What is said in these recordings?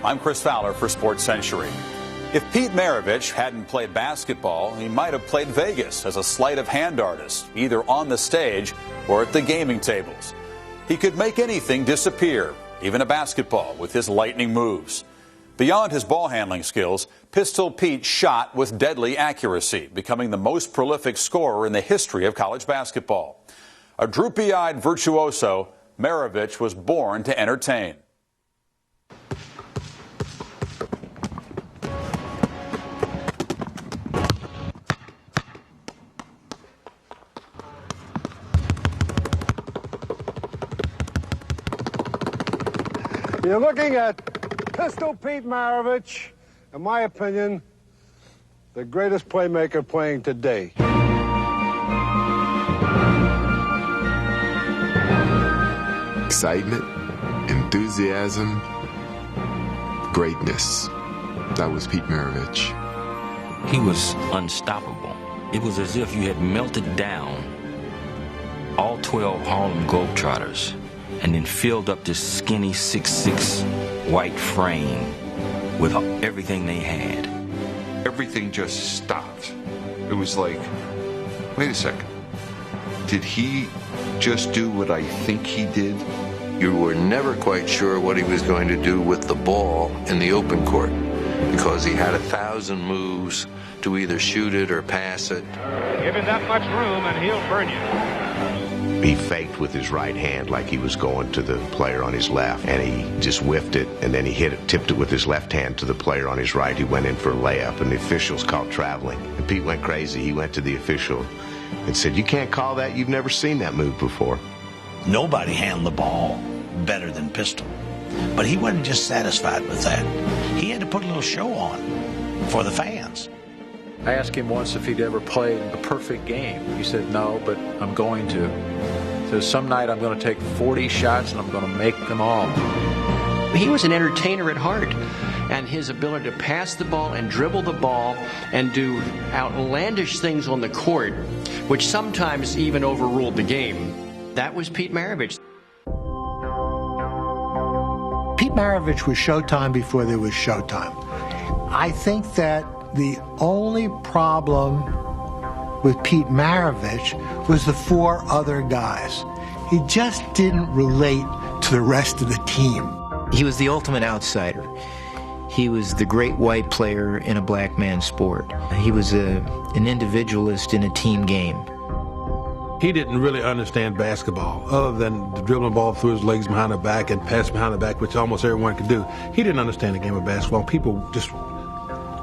I'm Chris Fowler for SportsCentury. If Pete Maravich hadn't played basketball, he might have played Vegas as a sleight-of-hand artist, either on the stage or at the gaming tables. He could make anything disappear, even a basketball, with his lightning moves. Beyond his ball handling skills, Pistol Pete shot with deadly accuracy, becoming the most prolific scorer in the history of college basketball. A droopy-eyed virtuoso, Maravich was born to entertain. You're looking at Pistol Pete Maravich, in my opinion, the greatest playmaker playing today. Excitement, enthusiasm, greatness. That was Pete Maravich. He was unstoppable. It was as if you had melted down all 12 Harlem Globetrotters and then filled up this skinny 6'6" white frame with everything they had. Everything just stopped. It was like, wait a second. Did he just do what I think he did? You were never quite sure what he was going to do with the ball in the open court because he had 1,000 moves to either shoot it or pass it. Give him that much room and he'll burn you. He faked with his right hand like he was going to the player on his left, and he just whiffed it, and then he hit it, tipped it with his left hand to the player on his right, who went in for a layup, and the officials called traveling. And Pete went crazy. He went to the official and said, "You can't call that. You've never seen that move before." Nobody handled the ball better than Pistol. But he wasn't just satisfied with that. He had to put a little show on for the fans. I asked him once if he'd ever played a perfect game. He said, "No, but I'm going to." So some night I'm going to take 40 shots and I'm going to make them all. He was an entertainer at heart, and his ability to pass the ball and dribble the ball and do outlandish things on the court, which sometimes even overruled the game, that was Pete Maravich. Pete Maravich was Showtime before there was Showtime. I think that the only problem with Pete Maravich was the four other guys. He just didn't relate to the rest of the team. He was the ultimate outsider. He was the great white player in a black man's sport. He was an individualist in a team game. He didn't really understand basketball, other than dribbling the ball through his legs behind the back and pass behind the back, which almost everyone could do. He didn't understand the game of basketball. People just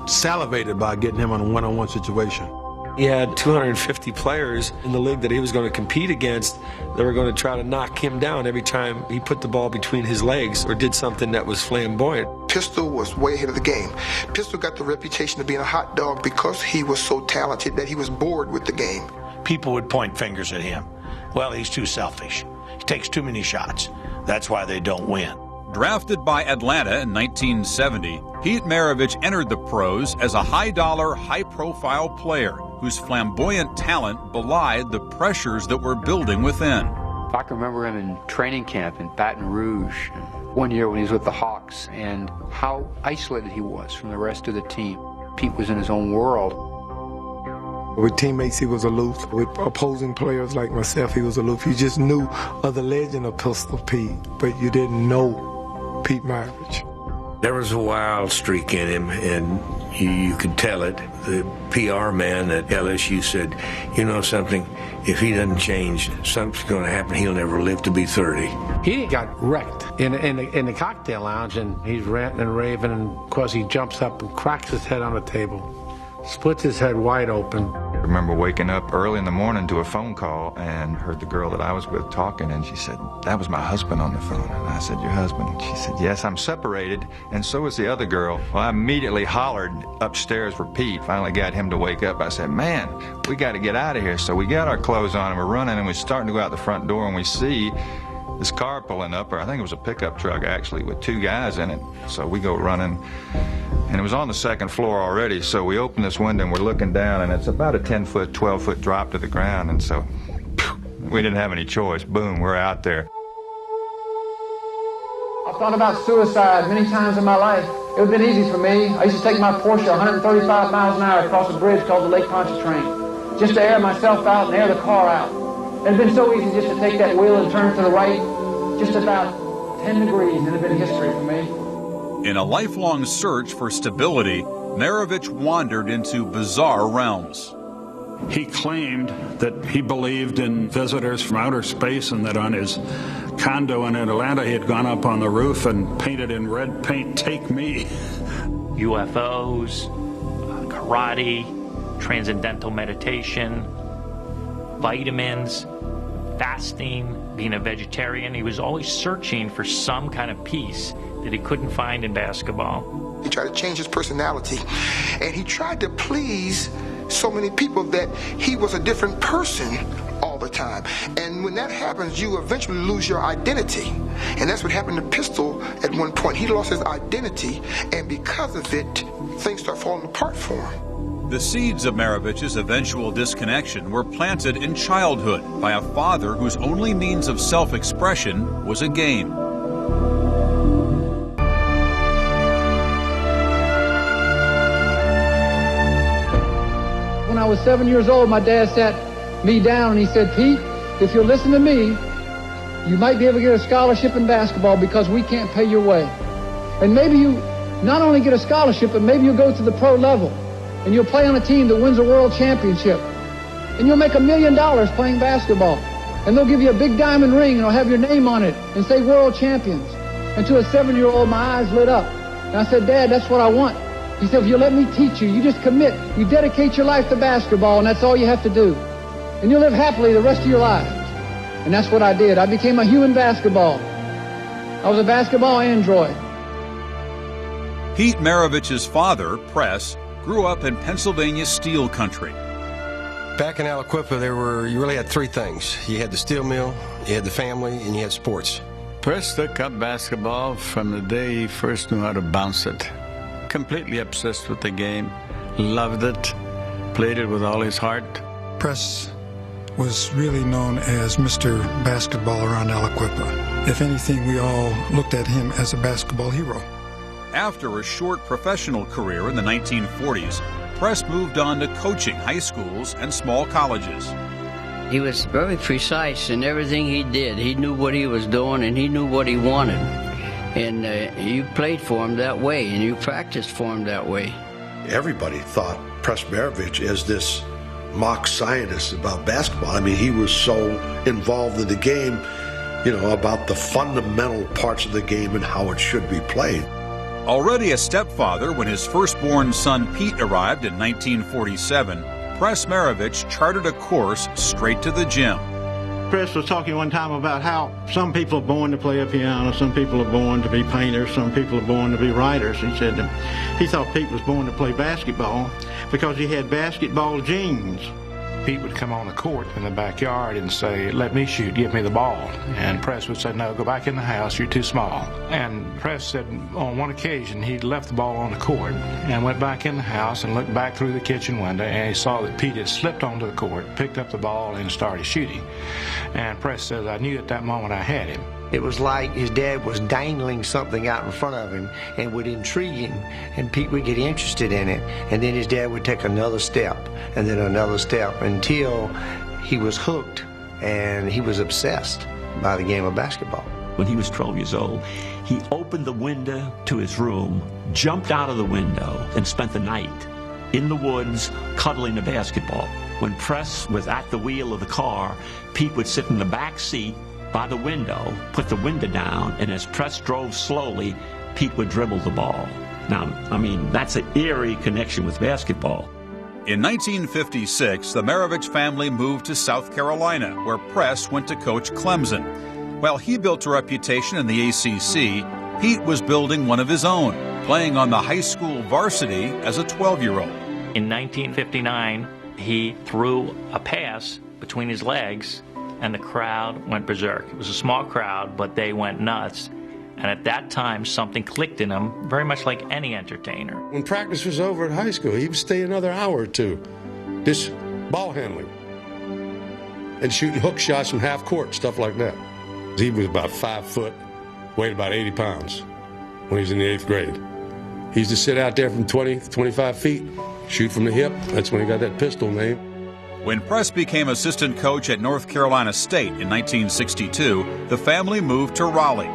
salivated by getting him on a one-on-one situation. He had 250 players in the league that he was going to compete against that were going to try to knock him down every time he put the ball between his legs or did something that was flamboyant. Pistol was way ahead of the game. Pistol got the reputation of being a hot dog because he was so talented that he was bored with the game. People would point fingers at him. Well, he's too selfish. He takes too many shots. That's why they don't win. Drafted by Atlanta in 1970, Pete Maravich entered the pros as a high-dollar, high-profile player whose flamboyant talent belied the pressures that were building within. I can remember him in training camp in Baton Rouge, one year when he was with the Hawks, and how isolated he was from the rest of the team. Pete was in his own world. With teammates, he was aloof. With opposing players like myself, he was aloof. You just knew of the legend of Pistol Pete, but you didn't know Pete Maravich. There was a wild streak in him, and you could tell it. The PR man at LSU said, "You know something, if he doesn't change, something's going to happen. He'll never live to be 30. He got wrecked in the cocktail lounge, and he's ranting and raving, and of course he jumps up and cracks his head on the table, splits his head wide open. I remember waking up early in the morning to a phone call and heard the girl that I was with talking, and she said, "That was my husband on the phone." And I said, "Your husband?" And she said, "Yes, I'm separated, and so is the other girl." Well, I immediately hollered upstairs for Pete, finally got him to wake up. I said, "Man, we got to get out of here." So we got our clothes on and we're running, and we're starting to go out the front door, and we see this car pulling up, or I think it was a pickup truck actually, with two guys in it. So we go running, and it was on the second floor already. So we open this window and we're looking down, and it's about a 10-foot, 12-foot drop to the ground. And so we didn't have any choice. Boom, we're out there. A thought about suicide many times in my life. It would have been easy for me. I used to take my Porsche 135 miles an hour across a bridge called the Lake Pontchartrain, just to air myself out and air the car out. It had been so easy just to take that wheel and turn to the right, just about 10 degrees, and it had been history for me. In a lifelong search for stability, Maravich wandered into bizarre realms. He claimed that he believed in visitors from outer space and that on his condo in Atlanta he had gone up on the roof and painted in red paint, "Take me." UFOs, karate, transcendental meditation, vitamins, fasting, being a vegetarian. He was always searching for some kind of peace that he couldn't find in basketball. He tried to change his personality, and he tried to please so many people that he was a different person all the time. And when that happens, you eventually lose your identity. And that's what happened to Pistol at one point. He lost his identity, and because of it, things start falling apart for him. The seeds of Maravich's eventual disconnection were planted in childhood by a father whose only means of self-expression was a game. When I was 7 years old, my dad sat me down and he said, "Pete, if you'll listen to me, you might be able to get a scholarship in basketball because we can't pay your way. And maybe you not only get a scholarship, but maybe you'll go to the pro level and you'll play on a team that wins a world championship. And you'll make $1 million playing basketball. And they'll give you a big diamond ring and it'll have your name on it and say world champions." And to a 7-year-old, my eyes lit up. And I said, "Dad, that's what I want." He said, "If you let me teach you, you just commit. You dedicate your life to basketball, and that's all you have to do. And you'll live happily the rest of your life." And that's what I did. I became a human basketball. I was a basketball android. Pete Maravich's father, Press, grew up in Pennsylvania steel country. Back in Aliquippa, you really had three things. You had the steel mill, you had the family, and you had sports. Press took up basketball from the day he first knew how to bounce it. Completely obsessed with the game, loved it, played it with all his heart. Press was really known as Mr. Basketball around Aliquippa. If anything, we all looked at him as a basketball hero. After a short professional career in the 1940s, Press moved on to coaching high schools and small colleges. He was very precise in everything he did. He knew what he was doing and he knew what he wanted. And you played for him that way, and you practiced for him that way. Everybody thought Press Maravich as this mock scientist about basketball. I mean, he was so involved in the game, about the fundamental parts of the game and how it should be played. Already a stepfather when his firstborn son Pete arrived in 1947, Press Maravich charted a course straight to the gym. Press was talking one time about how some people are born to play a piano, some people are born to be painters, some people are born to be writers. He said he thought Pete was born to play basketball because he had basketball genes. Pete would come on the court in the backyard and say, "Let me shoot, give me the ball." And Press would say, "No, go back in the house, you're too small." And Press said on one occasion he left the ball on the court and went back in the house and looked back through the kitchen window and he saw that Pete had slipped onto the court, picked up the ball and started shooting. And Press says, "I knew at that moment I had him." It was like his dad was dangling something out in front of him and would intrigue him, and Pete would get interested in it, and then his dad would take another step and then another step until he was hooked and he was obsessed by the game of basketball. When he was 12 years old, he opened the window to his room, jumped out of the window, and spent the night in the woods cuddling a basketball. When Press was at the wheel of the car, Pete would sit in the back seat by the window, put the window down, and as Press drove slowly, Pete would dribble the ball. Now, that's an eerie connection with basketball. In 1956, the Maravich family moved to South Carolina, where Press went to coach Clemson. While he built a reputation in the ACC, Pete was building one of his own, playing on the high school varsity as a 12-year-old. In 1959, he threw a pass between his legs, and the crowd went berserk. It was a small crowd, but they went nuts. And at that time, something clicked in him, very much like any entertainer. When practice was over at high school, he would stay another hour or two, just ball handling and shooting hook shots from half court, stuff like that. He was about 5 foot, weighed about 80 pounds when he was in the 8th grade. He used to sit out there from 20, 25 feet, shoot from the hip. That's when he got that pistol name. When Press became assistant coach at North Carolina State in 1962, the family moved to Raleigh.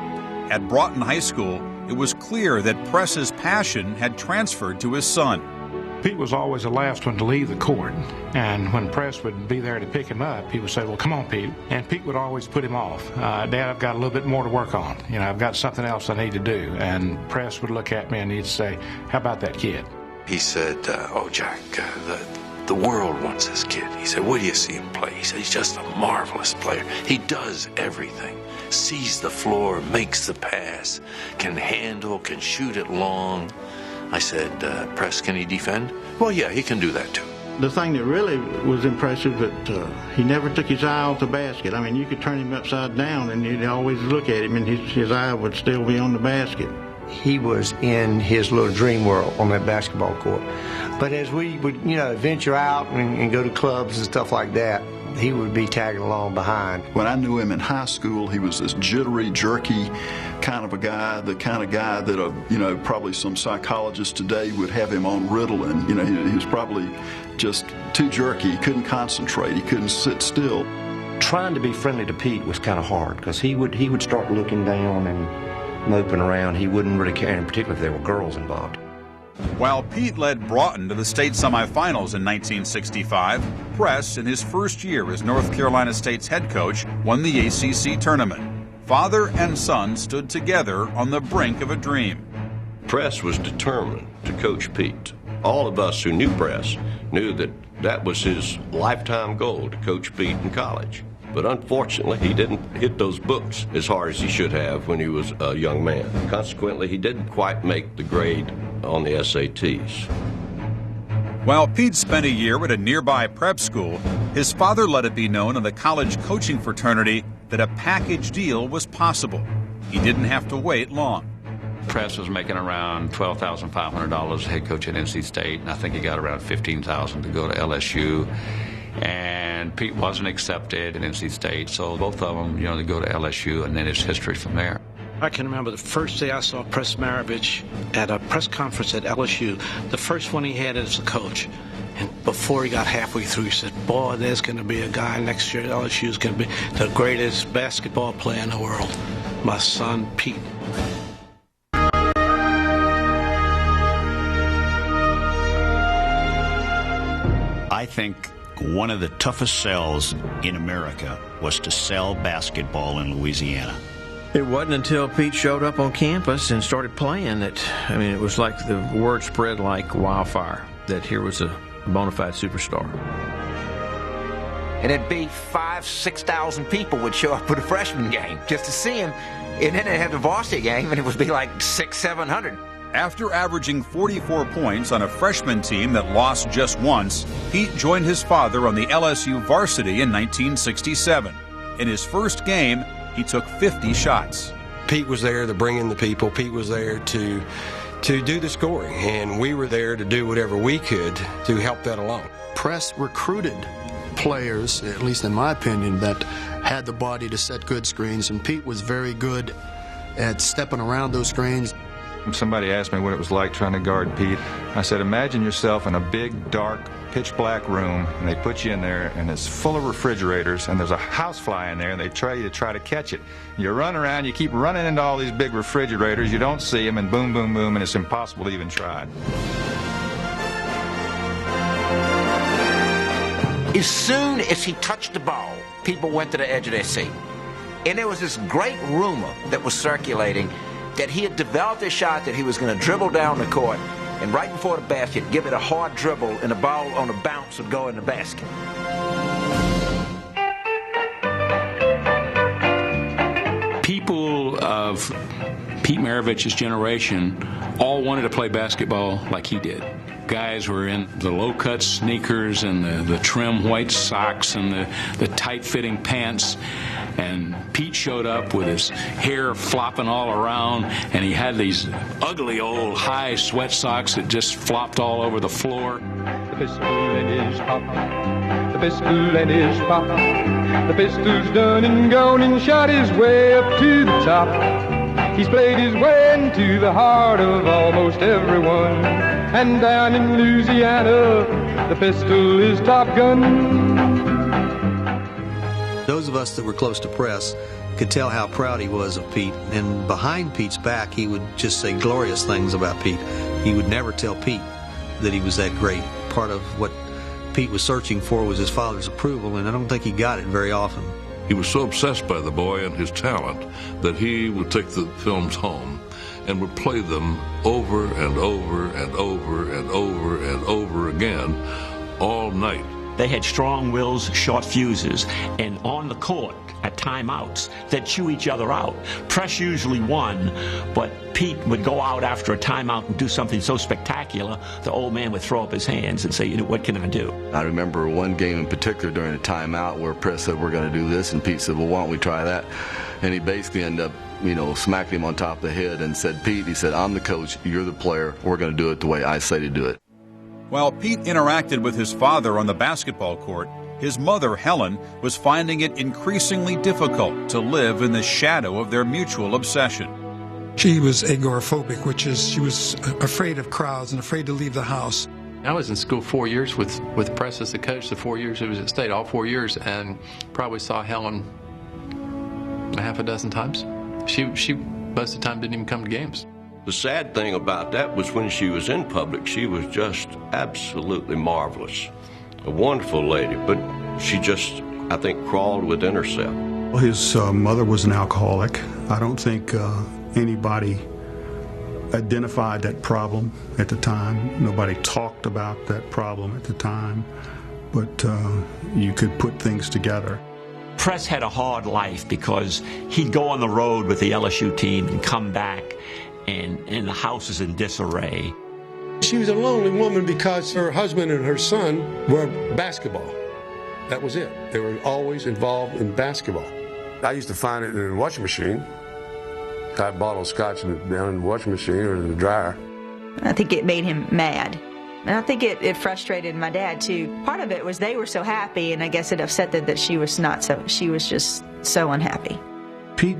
At Broughton High School, it was clear that Press's passion had transferred to his son. Pete was always the last one to leave the court, and when Press would be there to pick him up, he would say, well, come on, Pete. And Pete would always put him off. Dad, I've got a little bit more to work on. I've got something else I need to do. And Press would look at me and he'd say, how about that kid? He said, oh, Jack, the world wants this kid. He said, where do you see him play? He said, he's just a marvelous player. He does everything. Sees the floor, makes the pass, can handle, can shoot it long. I said, Press, can he defend? Well, yeah, he can do that too. The thing that really was impressive that he never took his eye off the basket. I mean, you could turn him upside down and you'd always look at him and his eye would still be on the basket. He was in his little dream world on that basketball court. But as we would, venture out and go to clubs and stuff like that, he would be tagging along behind. When I knew him in high school, he was this jittery, jerky kind of a guy, the kind of guy that, probably some psychologists today would have him on Ritalin. He was probably just too jerky. He couldn't concentrate. He couldn't sit still. Trying to be friendly to Pete was kind of hard because he would start looking down and moping around. He wouldn't really care, and particularly if there were girls involved. While Pete led Broughton to the state semifinals in 1965, Press, in his first year as North Carolina State's head coach, won the ACC tournament. Father and son stood together on the brink of a dream. Press was determined to coach Pete. All of us who knew Press knew that was his lifetime goal, to coach Pete in college. But unfortunately, he didn't hit those books as hard as he should have when he was a young man. Consequently, he didn't quite make the grade on the SATs. While Pete spent a year at a nearby prep school, his father let it be known in the college coaching fraternity that a package deal was possible. He didn't have to wait long. Press was making around $12,500 as head coach at NC State, and I think he got around $15,000 to go to LSU. And Pete wasn't accepted at NC State, so both of them, they go to LSU, and then it's history from there. I can remember the first day I saw Pete Maravich at a press conference at LSU, the first one he had as a coach. And before he got halfway through, he said, boy, there's going to be a guy next year at LSU who's going to be the greatest basketball player in the world, my son, Pete. I think one of the toughest sells in America was to sell basketball in Louisiana. It wasn't until Pete showed up on campus and started playing that, it was like the word spread like wildfire, that here was a bona fide superstar. And it'd be 5,000-6,000 people would show up at a freshman game just to see him. And then they'd have the varsity game, and it would be like 600-700. After averaging 44 points on a freshman team that lost just once, Pete joined his father on the LSU varsity in 1967. In his first game, he took 50 shots. Pete was there to bring in the people. Pete was there to do the scoring, and we were there to do whatever we could to help that along. Press recruited players, at least in my opinion, that had the body to set good screens, and Pete was very good at stepping around those screens. Somebody asked me what it was like trying to guard Pete. I said, imagine yourself in a big, dark, pitch-black room, and they put you in there, and it's full of refrigerators, and there's a housefly in there, and they try to catch it. You run around, you keep running into all these big refrigerators, you don't see them, and boom, boom, boom, and it's impossible to even try. As soon as he touched the ball, people went to the edge of their seat. And there was this great rumor that was circulating that he had developed a shot that he was going to dribble down the court and right before the basket, give it a hard dribble, and the ball on the bounce would go in the basket. People of Pete Maravich's generation all wanted to play basketball like he did. Guys were in the low-cut sneakers and the trim white socks and the tight-fitting pants. And Pete showed up with his hair flopping all around, and he had these ugly old high sweat socks that just flopped all over the floor. The pistol and his pop, the pistol and his pop, the pistol's done and gone and shot his way up to the top. He's played his way into the heart of almost everyone. And down in Louisiana, the pistol is top gun. Those of us that were close to Press could tell how proud he was of Pete. And behind Pete's back, he would just say glorious things about Pete. He would never tell Pete that he was that great. Part of what Pete was searching for was his father's approval, and I don't think he got it very often. He was so obsessed by the boy and his talent that he would take the films home and would play them over and over and over and over and over again all night. They had strong wills, short fuses, and on the court, at timeouts, they'd chew each other out. Press usually won, but Pete would go out after a timeout and do something so spectacular, the old man would throw up his hands and say, you know, what can I do? I remember one game in particular during a timeout where Press said, we're going to do this, and Pete said, well, why don't we try that? And he basically ended up, you know, smacking him on top of the head and said, Pete, he said, I'm the coach, you're the player, we're going to do it the way I say to do it. While Pete interacted with his father on the basketball court, his mother, Helen, was finding it increasingly difficult to live in the shadow of their mutual obsession. She was agoraphobic, which is she was afraid of crowds and afraid to leave the house. I was in school 4 years with Press as the coach, the 4 years he was at State, all 4 years, and probably saw Helen a half a dozen times. She most of the time didn't even come to games. The sad thing about that was when she was in public, she was just absolutely marvelous. A wonderful lady, but she just, I think, crawled within herself. Well, his mother was an alcoholic. I don't think anybody identified that problem at the time. Nobody talked about that problem at the time, but you could put things together. Press had a hard life because he'd go on the road with the LSU team and come back, and the house is in disarray. She was a lonely woman because her husband and her son were basketball. That was it. They were always involved in basketball. I used to find it in the washing machine. Tie a bottle of scotch down in the washing machine or in the dryer. I think it made him mad. And I think it frustrated my dad, too. Part of it was they were so happy, and I guess it upset them that she was not so. She was just so unhappy. Pete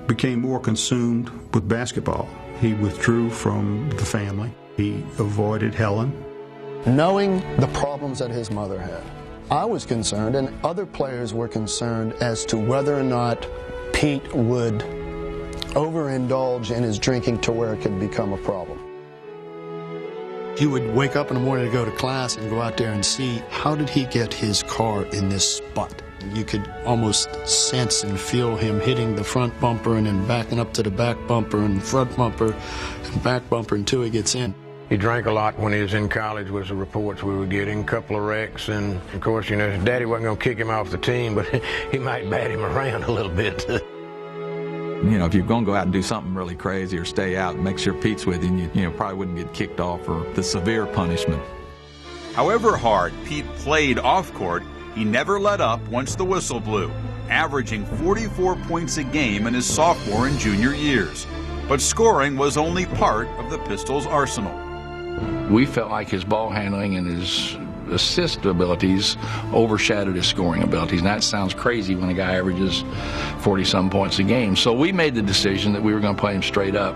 became more consumed with basketball. He withdrew from the family. He avoided Helen. Knowing the problems that his mother had, I was concerned, and other players were concerned as to whether or not Pete would overindulge in his drinking to where it could become a problem. He would wake up in the morning to go to class and go out there and see, how did he get his car in this spot? You could almost sense and feel him hitting the front bumper and then backing up to the back bumper and front bumper and back bumper until he gets in. He drank a lot when he was in college, was the reports we were getting, a couple of wrecks, and of course, you know, his daddy wasn't going to kick him off the team, but he might bat him around a little bit. You know, if you're going to go out and do something really crazy or stay out and make sure Pete's with you, you know, probably wouldn't get kicked off or the severe punishment. However hard Pete played off court, he never let up once the whistle blew, averaging 44 points a game in his sophomore and junior years. But scoring was only part of the Pistols' arsenal. We felt like his ball handling and his assist abilities overshadowed his scoring abilities. And that sounds crazy when a guy averages 40-some points a game. So we made the decision that we were going to play him straight up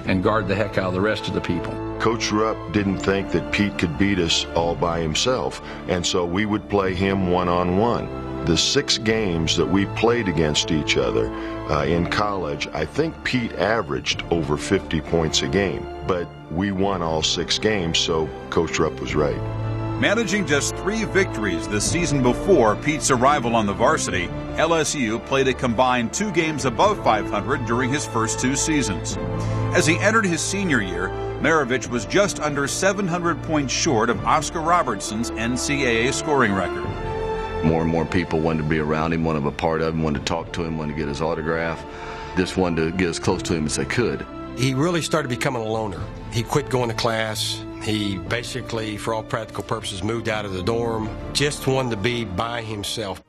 and guard the heck out of the rest of the people. Coach Rupp didn't think that Pete could beat us all by himself, and so we would play him one-on-one. The 6 games that we played against each other in college, I think Pete averaged over 50 points a game, but we won all 6 games, so Coach Rupp was right. Managing just 3 victories the season before Pete's arrival on the varsity, LSU played a combined 2 games above 500 during his first 2 seasons. As he entered his senior year, Maravich was just under 700 points short of Oscar Robertson's NCAA scoring record. More and more people wanted to be around him, wanted to be a part of him, wanted to talk to him, wanted to get his autograph, just wanted to get as close to him as they could. He really started becoming a loner. He quit going to class. He basically, for all practical purposes, moved out of the dorm, just wanted to be by himself.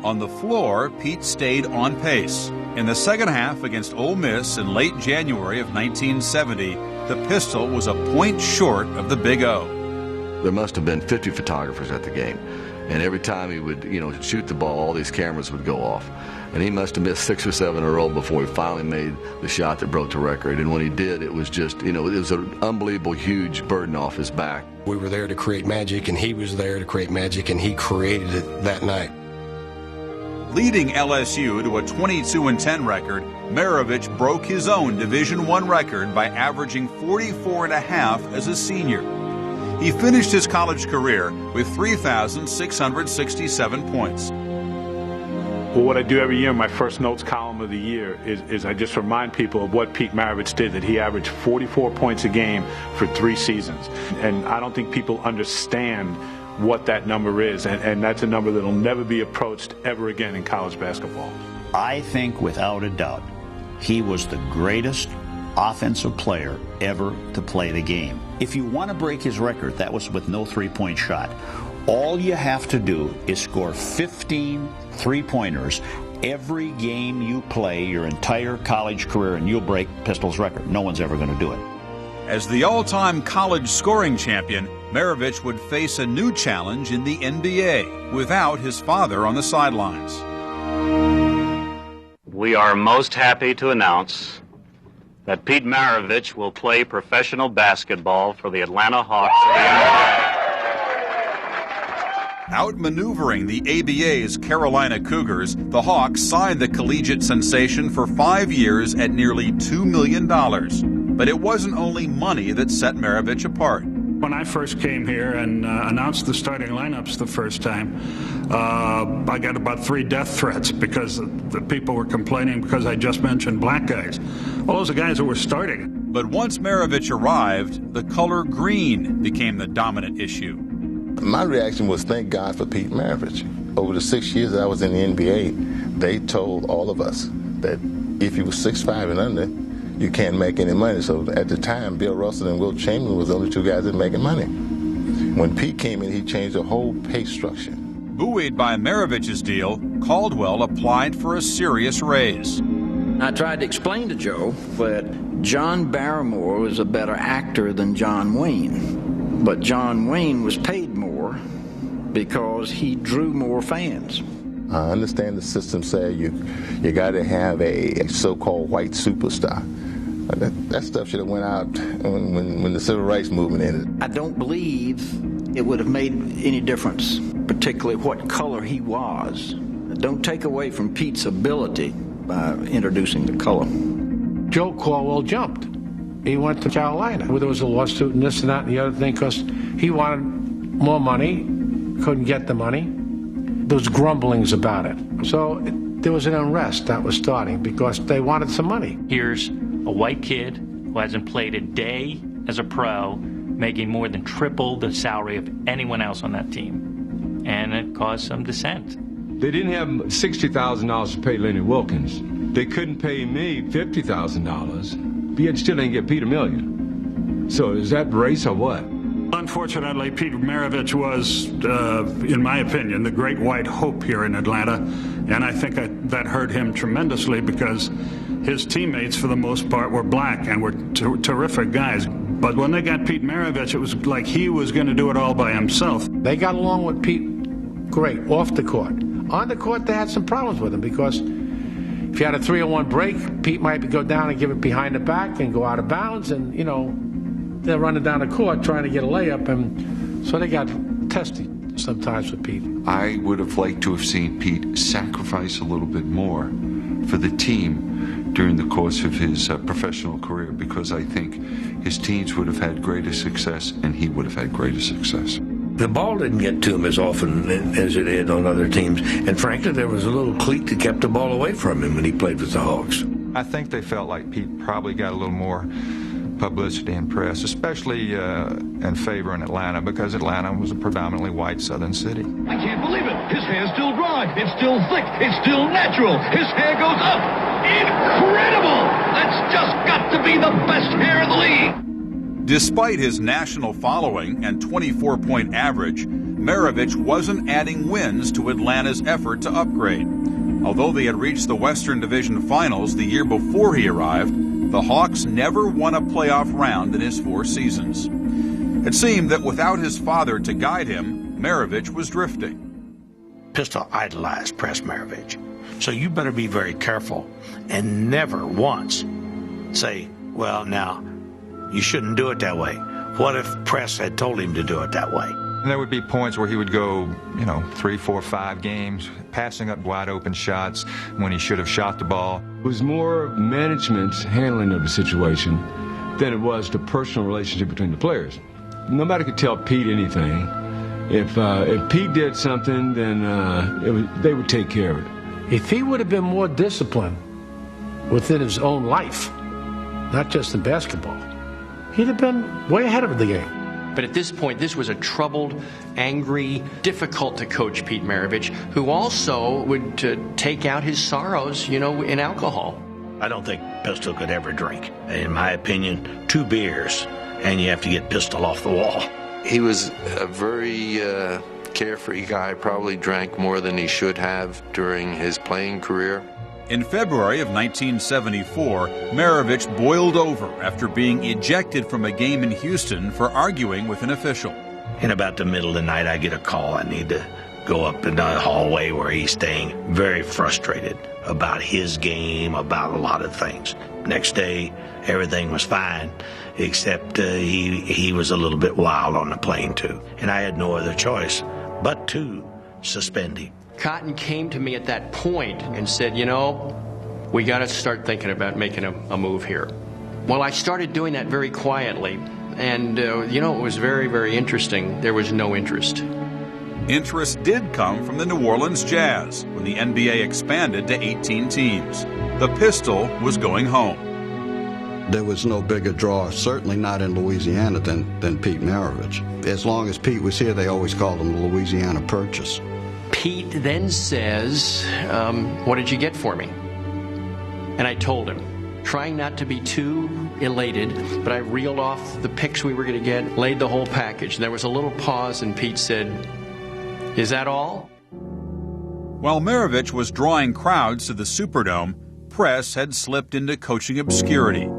On the floor, Pete stayed on pace. In the second half against Ole Miss in late January of 1970, the Pistol was a point short of the Big O. There must have been 50 photographers at the game. And every time he would, shoot the ball, all these cameras would go off. And he must have missed 6 or 7 in a row before he finally made the shot that broke the record. And when he did, it was just, it was an unbelievable, huge burden off his back. We were there to create magic, and he was there to create magic, and he created it that night. Leading LSU to a 22-10 record, Maravich broke his own Division I record by averaging 44.5 as a senior. He finished his college career with 3,667 points. Well, what I do every year in my first notes column of the year is I just remind people of what Pete Maravich did, that he averaged 44 points a game for 3 seasons. And I don't think people understand what that number is, and that's a number that will never be approached ever again in college basketball. I think without a doubt, he was the greatest offensive player ever to play the game. If you want to break his record, that was with no three-point shot. All you have to do is score 15 three-pointers every game you play your entire college career, and you'll break Pistol's record. No one's ever going to do it. As the all-time college scoring champion, Maravich would face a new challenge in the NBA without his father on the sidelines. We are most happy to announce that Pete Maravich will play professional basketball for the Atlanta Hawks of the NBA. Outmaneuvering the ABA's Carolina Cougars, the Hawks signed the collegiate sensation for 5 years at nearly $2 million. But it wasn't only money that set Maravich apart. When I first came here and announced the starting lineups the first time, I got about 3 death threats because the people were complaining because I just mentioned black guys. Well, those are guys who were starting. But once Maravich arrived, the color green became the dominant issue. My reaction was, thank God for Pete Maravich. Over the 6 years that I was in the NBA, they told all of us that if you were 6'5" and under, you can't make any money. So at the time, Bill Russell and Wilt Chamberlain was the only 2 guys that were making money. When Pete came in, he changed the whole pay structure. Buoyed by Maravich's deal, Caldwell applied for a serious raise. I tried to explain to Joe that John Barrymore was a better actor than John Wayne. But John Wayne was paid more because he drew more fans. I understand the system say you got to have a so-called white superstar. That stuff should have went out when the civil rights movement ended. I don't believe it would have made any difference, particularly what color he was. Don't take away from Pete's ability by introducing the color. Joe Caldwell jumped. He went to Carolina, where there was a lawsuit and this and that and the other thing, because he wanted more money, couldn't get the money. There was grumblings about it. So there was an unrest that was starting because they wanted some money. Here's a white kid who hasn't played a day as a pro, making more than triple the salary of anyone else on that team. And it caused some dissent. They didn't have $60,000 to pay Lenny Wilkins. They couldn't pay me $50,000. But yet still didn't get Pete $1 million. So is that race or what? Unfortunately, Pete Maravich was, in my opinion, the great white hope here in Atlanta. And I think that hurt him tremendously because his teammates, for the most part, were black and were terrific guys. But when they got Pete Maravich, it was like he was going to do it all by himself. They got along with Pete great, off the court. On the court, they had some problems with him because if you had a 3-on-1 break, Pete might go down and give it behind the back and go out of bounds. And, they're running down the court trying to get a layup. And so they got testy sometimes with Pete. I would have liked to have seen Pete sacrifice a little bit more for the team during the course of his professional career, because I think his teams would have had greater success and he would have had greater success. The ball didn't get to him as often as it did on other teams. And frankly, there was a little clique that kept the ball away from him when he played with the Hawks. I think they felt like Pete probably got a little more publicity and press, especially in favor in Atlanta, because Atlanta was a predominantly white southern city. I can't believe it. His hair's still dry. It's still thick. It's still natural. His hair goes up. Incredible! That's just got to be the best hair in the league. Despite his national following and 24-point average, Maravich wasn't adding wins to Atlanta's effort to upgrade. Although they had reached the Western Division Finals the year before he arrived, the Hawks never won a playoff round in his 4 seasons. It seemed that without his father to guide him, Maravich was drifting. Pistol idolized Press Maravich. So you better be very careful and never once say, well, now, you shouldn't do it that way. What if Press had told him to do it that way? And there would be points where he would go, 3, 4, 5 games, passing up wide open shots when he should have shot the ball. It was more management's handling of the situation than it was the personal relationship between the players. Nobody could tell Pete anything. If Pete did something, then they would take care of it. If he would have been more disciplined within his own life, not just in basketball, he'd have been way ahead of the game. But at this point, this was a troubled, angry, difficult-to-coach Pete Maravich, who also would take out his sorrows, in alcohol. I don't think Pistol could ever drink. In my opinion, 2 beers, and you have to get Pistol off the wall. He was a very carefree guy, probably drank more than he should have during his playing career. In February of 1974, Maravich boiled over after being ejected from a game in Houston for arguing with an official. In about the middle of the night, I get a call. I need to go up in the hallway where he's staying, very frustrated about his game, about a lot of things. Next day, everything was fine, except he was a little bit wild on the plane, too. And I had no other choice but to suspend him. Cotton came to me at that point and said, we got to start thinking about making a move here. Well, I started doing that very quietly, and, it was very, very interesting. There was no interest. Interest did come from the New Orleans Jazz when the NBA expanded to 18 teams. The Pistol was going home. There was no bigger draw, certainly not in Louisiana, than Pete Maravich. As long as Pete was here, they always called him the Louisiana Purchase. Pete then says, what did you get for me? And I told him, trying not to be too elated, but I reeled off the picks we were going to get, laid the whole package. And there was a little pause, and Pete said, is that all? While Maravich was drawing crowds to the Superdome, Press had slipped into coaching obscurity.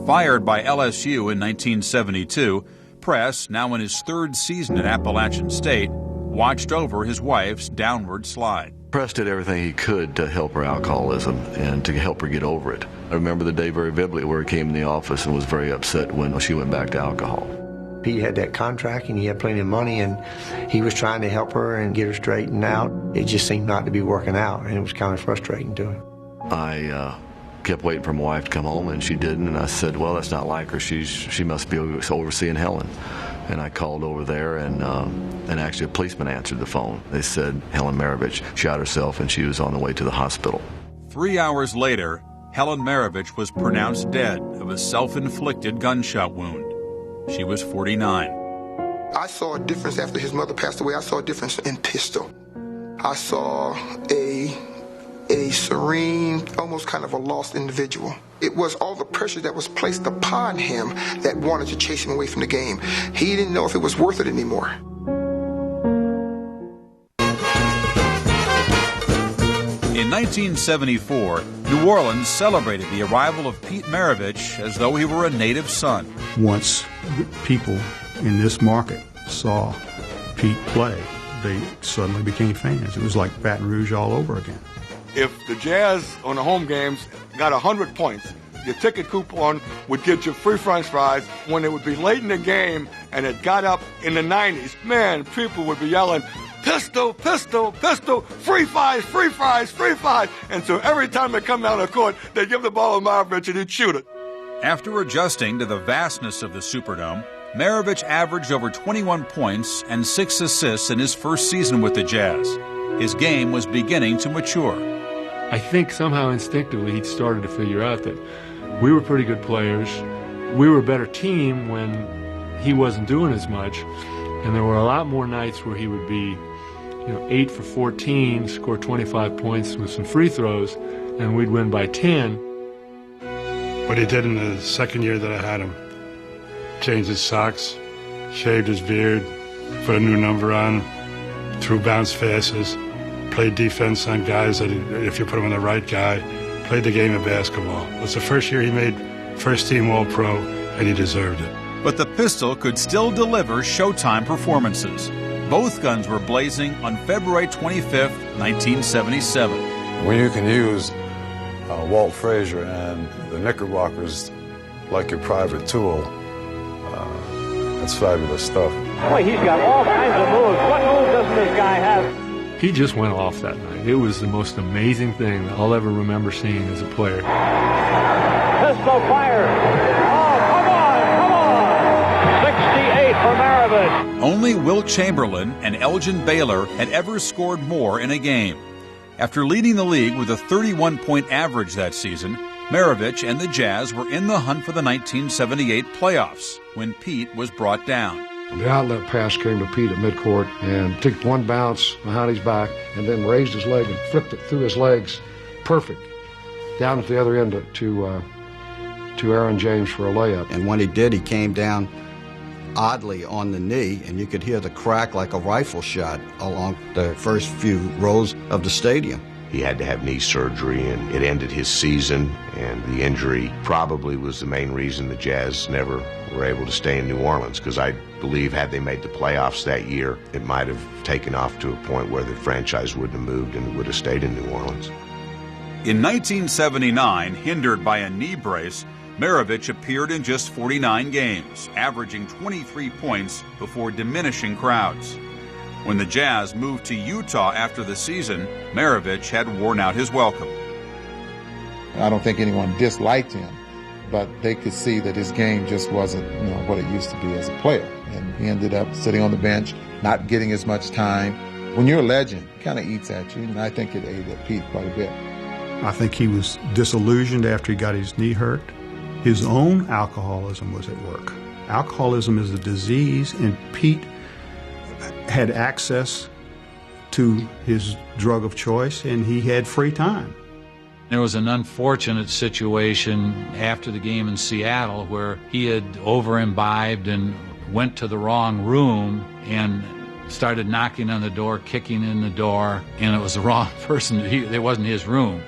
Fired by LSU in 1972, Press, now in his 3rd season at Appalachian State, watched over his wife's downward slide. Press did everything he could to help her alcoholism and to help her get over it. I remember the day very vividly where he came in the office and was very upset when she went back to alcohol. Pete had that contract and he had plenty of money, and he was trying to help her and get her straightened out. It just seemed not to be working out, and it was kind of frustrating to him. I kept waiting for my wife to come home, and she didn't, and I said, well, that's not like her. She must be overseeing Helen. And I called over there, and actually a policeman answered the phone. They said Helen Maravich shot herself, and she was on the way to the hospital. 3 hours later, Helen Maravich was pronounced dead of a self-inflicted gunshot wound. She was 49. I saw a difference after his mother passed away. I saw a difference in Pistol. I saw a serene, almost kind of a lost individual. It was all the pressure that was placed upon him that wanted to chase him away from the game. He didn't know if it was worth it anymore. In 1974, New Orleans celebrated the arrival of Pete Maravich as though he were a native son. Once people in this market saw Pete play, they suddenly became fans. It was like Baton Rouge all over again. If the Jazz on the home games got 100 points, your ticket coupon would get you free french fries. When it would be late in the game and it got up in the 90s, man, people would be yelling, Pistol, Pistol, Pistol, free fries, free fries, free fries. And so every time they come down the court, they give the ball to Maravich and he'd shoot it. After adjusting to the vastness of the Superdome, Maravich averaged over 21 points and 6 assists in his first season with the Jazz. His game was beginning to mature. I think somehow instinctively he started to figure out that we were pretty good players. We were a better team when he wasn't doing as much. And there were a lot more nights where he would be 8 for 14, score 25 points with some free throws, and we'd win by 10. What he did in the second year that I had him, changed his socks, shaved his beard, put a new number on, threw bounce passes, played defense on guys that if you put him on the right guy, played the game of basketball. It was the first year he made first team All-Pro, and he deserved it. But the Pistol could still deliver Showtime performances. Both guns were blazing on February 25th, 1977. When you can use Walt Frazier and the Knickerbockers like your private tool, that's fabulous stuff. Boy, he's got all kinds of moves. What move doesn't this guy have? He just went off that night. It was the most amazing thing that I'll ever remember seeing as a player. Pistol fire. Oh, come on. 68 for Maravich. Only Wilt Chamberlain and Elgin Baylor had ever scored more in a game. After leading the league with a 31-point average that season, Maravich and the Jazz were in the hunt for the 1978 playoffs when Pete was brought down. The outlet pass came to Pete at midcourt and took one bounce behind his back and then raised his leg and flipped it through his legs. Perfect. Down at the other end to Aaron James for a layup. And when he did, he came down oddly on the knee, and you could hear the crack like a rifle shot along the first few rows of the stadium. He had to have knee surgery, and it ended his season, and the injury probably was the main reason the Jazz never were able to stay in New Orleans, because I believe had they made the playoffs that year, it might have taken off to a point where the franchise wouldn't have moved and would have stayed in New Orleans. In 1979, hindered by a knee brace, Maravich appeared in just 49 games, averaging 23 points before diminishing crowds. When the Jazz moved to Utah after the season, Maravich had worn out his welcome. I don't think anyone disliked him, but they could see that his game just wasn't, what it used to be as a player. And he ended up sitting on the bench, not getting as much time. When you're a legend, it kind of eats at you, and I think it ate at Pete quite a bit. I think he was disillusioned after he got his knee hurt. His own alcoholism was at work. Alcoholism is a disease, and Pete had access to his drug of choice, and he had free time. There was an unfortunate situation after the game in Seattle where he had over-imbibed and went to the wrong room and started knocking on the door, kicking in the door, and it was the wrong person. It wasn't his room.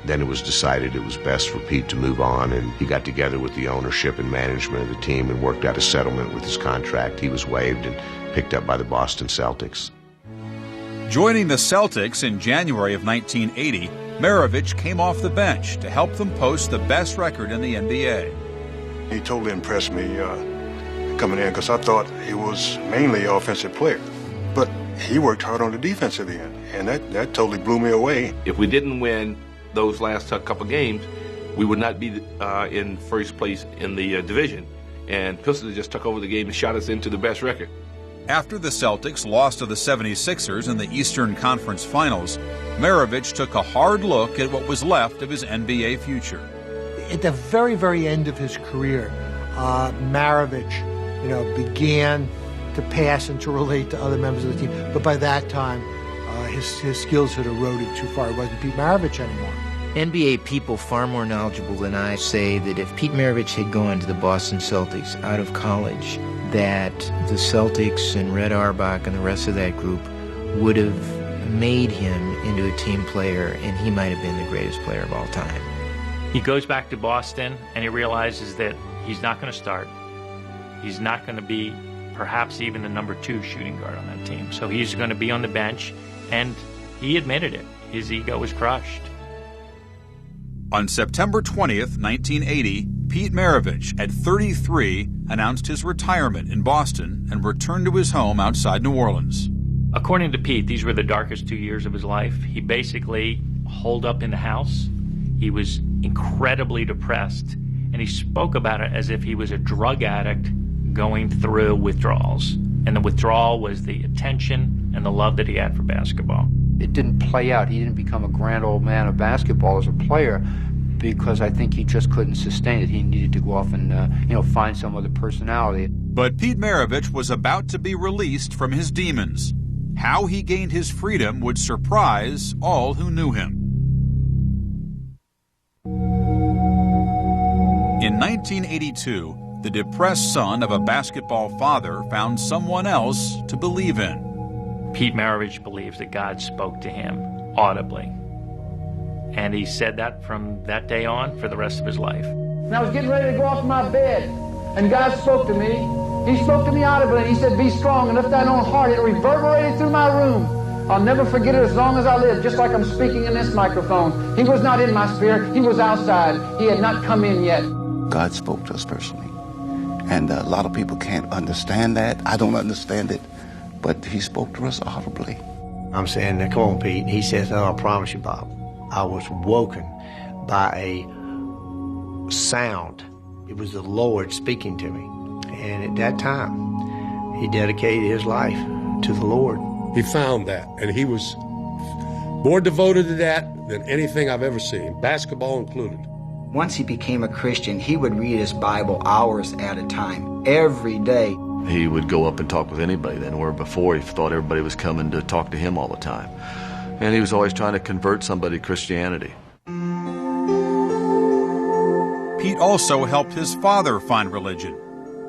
Then it was decided it was best for Pete to move on, and he got together with the ownership and management of the team and worked out a settlement with his contract. He was waived and picked up by the Boston Celtics. Joining the Celtics in January of 1980, Maravich came off the bench to help them post the best record in the NBA. He totally impressed me coming in because I thought he was mainly an offensive player. But he worked hard on the defensive end, and that totally blew me away. If we didn't win those last couple games, we would not be in first place in the division. And Pistons just took over the game and shot us into the best record. After the Celtics lost to the 76ers in the Eastern Conference Finals, Maravich took a hard look at what was left of his NBA future. At the very, very end of his career, Maravich, began to pass and to relate to other members of the team. But by that time, his skills had eroded too far. It wasn't Pete Maravich anymore. NBA people far more knowledgeable than I say that if Pete Maravich had gone to the Boston Celtics out of college, that the Celtics and Red Auerbach and the rest of that group would have made him into a team player, and he might have been the greatest player of all time. He goes back to Boston, and he realizes that he's not going to start. He's not going to be perhaps even the number 2 shooting guard on that team. So he's going to be on the bench, and he admitted it. His ego was crushed. On September 20th, 1980, Pete Maravich, at 33, announced his retirement in Boston and returned to his home outside New Orleans. According to Pete, these were the darkest 2 years of his life. He basically holed up in the house. He was incredibly depressed, and he spoke about it as if he was a drug addict going through withdrawals. And the withdrawal was the attention and the love that he had for basketball. It didn't play out. He didn't become a grand old man of basketball as a player because I think he just couldn't sustain it. He needed to go off and find some other personality. But Pete Maravich was about to be released from his demons. How he gained his freedom would surprise all who knew him. In 1982, the depressed son of a basketball father found someone else to believe in. Pete Maravich believes that God spoke to him audibly. And he said that from that day on for the rest of his life. And I was getting ready to go off my bed, and God spoke to me He spoke to me audibly, and he said, be strong and lift thine own heart. It reverberated through my room. I'll never forget it as long as I live, just like I'm speaking in this microphone. He was not in my spirit. He was outside. He had not come in yet. God spoke to us personally. And a lot of people can't understand that. I don't understand it. But he spoke to us audibly. I'm saying, come on, Pete. He says, oh, I promise you, Bob. I was woken by a sound. It was the Lord speaking to me. And at that time, he dedicated his life to the Lord. He found that, and he was more devoted to that than anything I've ever seen, basketball included. Once he became a Christian, he would read his Bible hours at a time, every day. He would go up and talk with anybody then, where before he thought everybody was coming to talk to him all the time. And he was always trying to convert somebody to Christianity. Pete also helped his father find religion.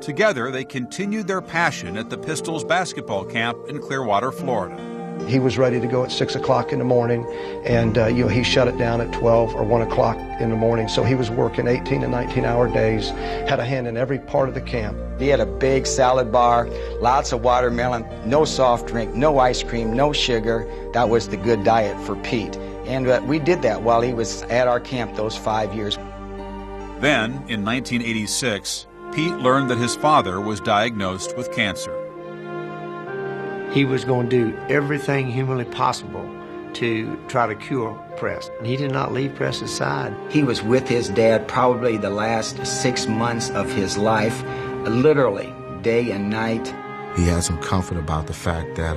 Together, they continued their passion at the Pistols basketball camp in Clearwater, Florida. He was ready to go at 6 o'clock in the morning, and he shut it down at 12 or 1 o'clock in the morning. So he was working 18 and 19-hour days, had a hand in every part of the camp. He had a big salad bar, lots of watermelon, no soft drink, no ice cream, no sugar. That was the good diet for Pete. And we did that while he was at our camp those 5 years. Then, in 1986, Pete learned that his father was diagnosed with cancer. He was going to do everything humanly possible to try to cure Press. He did not leave Press's side. He was with his dad probably the last 6 months of his life, literally day and night. He had some comfort about the fact that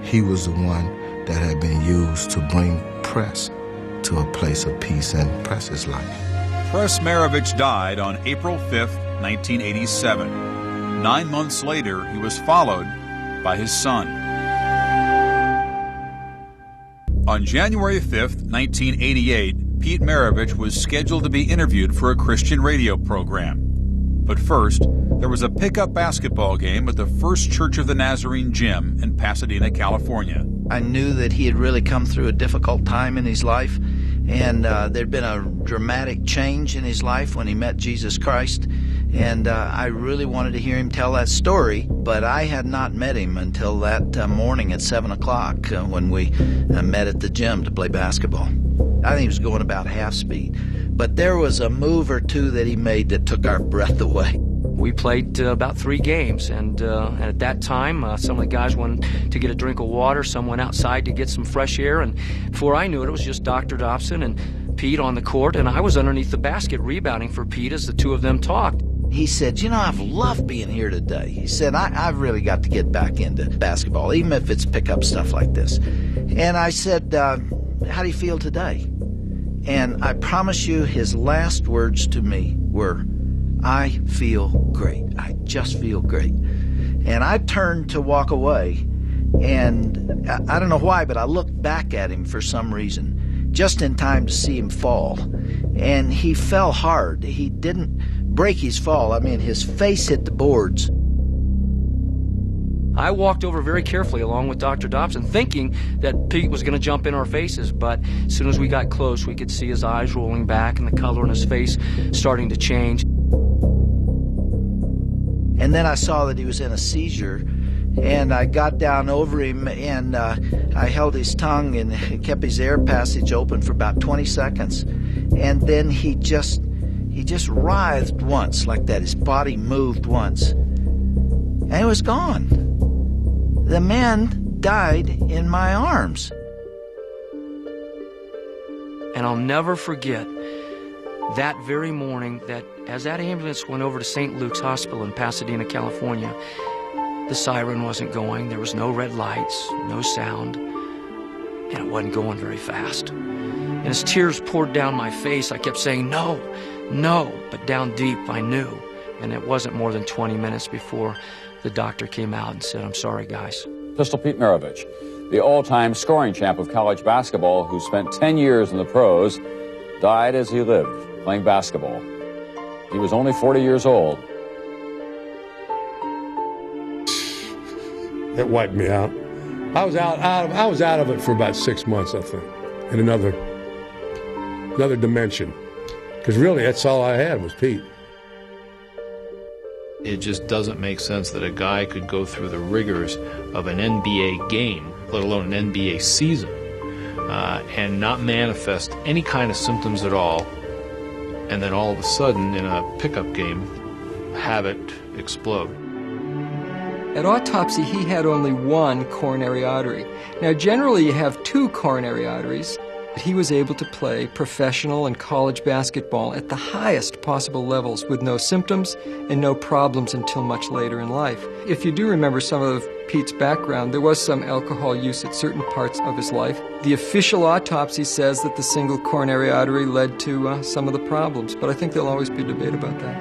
he was the one that had been used to bring Press to a place of peace in Press's life. Press Maravich died on April 5th, 1987. 9 months later, he was followed by his son. On January 5th, 1988, Pete Maravich was scheduled to be interviewed for a Christian radio program. But first, there was a pickup basketball game at the First Church of the Nazarene gym in Pasadena, California. I knew that he had really come through a difficult time in his life, and there'd been a dramatic change in his life when he met Jesus Christ, and I really wanted to hear him tell that story, but I had not met him until that morning at 7 o'clock when we met at the gym to play basketball. I think he was going about half speed, but there was a move or two that he made that took our breath away. We played about 3 games, and at that time, some of the guys went to get a drink of water, some went outside to get some fresh air, and before I knew it, it was just Dr. Dobson and Pete on the court, and I was underneath the basket rebounding for Pete as the two of them talked. He said, you know, I've loved being here today. He said, I've really got to get back into basketball, even if it's pickup stuff like this. And I said, how do you feel today? And I promise you his last words to me were, I feel great. I just feel great. And I turned to walk away, and I don't know why, but I looked back at him for some reason, just in time to see him fall. And he fell hard. He didn't break his fall. I mean, his face hit the boards. I walked over very carefully along with Dr. Dobson, thinking that Pete was going to jump in our faces, but as soon as we got close, we could see his eyes rolling back and the color in his face starting to change. And then I saw that he was in a seizure, and I got down over him, and I held his tongue and kept his air passage open for about 20 seconds. And then he just writhed once like that. His body moved once, and it was gone. The man died in my arms. And I'll never forget that very morning that as that ambulance went over to St. Luke's Hospital in Pasadena, California, the siren wasn't going, there was no red lights, no sound, and it wasn't going very fast. And as tears poured down my face, I kept saying, no, no, but down deep I knew. And it wasn't more than 20 minutes before the doctor came out and said, I'm sorry, guys. Pistol Pete Maravich, the all-time scoring champ of college basketball who spent 10 years in the pros, died as he lived, playing basketball. He was only 40 years old. It wiped me out. I was out of it for about 6 months, I think, in another dimension. Because really, that's all I had was Pete. It just doesn't make sense that a guy could go through the rigors of an NBA game, let alone an NBA season, and not manifest any kind of symptoms at all, and then all of a sudden in a pickup game have it explode. At autopsy, he had only one coronary artery. Now, generally, you have two coronary arteries. He was able to play professional and college basketball at the highest possible levels with no symptoms and no problems until much later in life. If you do remember some of Pete's background, there was some alcohol use at certain parts of his life. The official autopsy says that the single coronary artery led to some of the problems, but I think there'll always be debate about that.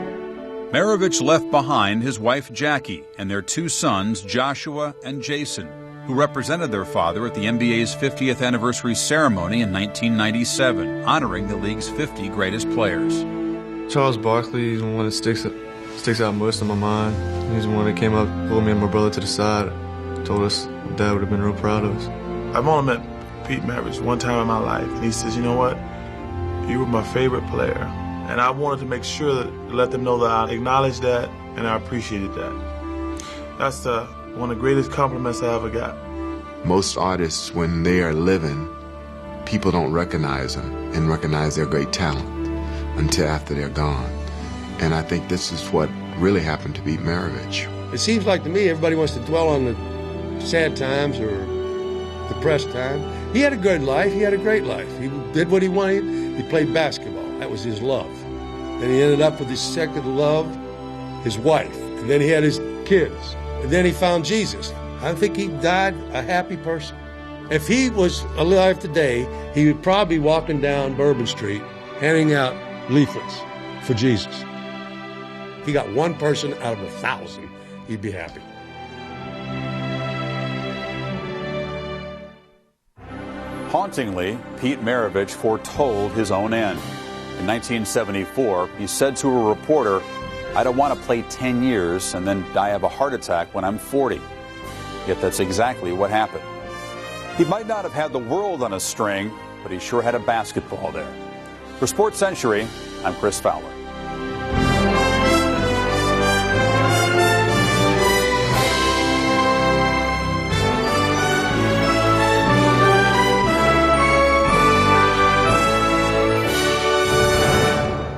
Maravich left behind his wife Jackie and their two sons, Joshua and Jason, who represented their father at the NBA's 50th anniversary ceremony in 1997, honoring the league's 50 greatest players. Charles Barkley is the one that sticks out most in my mind. He's the one that came up, pulled me and my brother to the side, told us Dad would have been real proud of us. I've only met Pete Maravich one time in my life, and he says, you know what, you were my favorite player. And I wanted to make sure that to let them know that I acknowledged that and I appreciated that. That's one of the greatest compliments I ever got. Most artists, when they are living, people don't recognize them and recognize their great talent until after they're gone. And I think this is what really happened to Pete Maravich. It seems like to me everybody wants to dwell on the sad times or depressed time. He had a good life. He had a great life. He did what he wanted. He played basketball. That was his love. And he ended up with his second love, his wife. And then he had his kids. And then he found Jesus. I think he died a happy person. If he was alive today, he would probably be walking down Bourbon Street handing out leaflets for Jesus. He got one person out of 1,000, he'd be happy. Hauntingly, Pete Maravich foretold his own end. In 1974, he said to a reporter, "I don't want to play 10 years and then die of a heart attack when I'm 40. Yet that's exactly what happened. He might not have had the world on a string, but he sure had a basketball there. For SportsCentury, I'm Chris Fowler.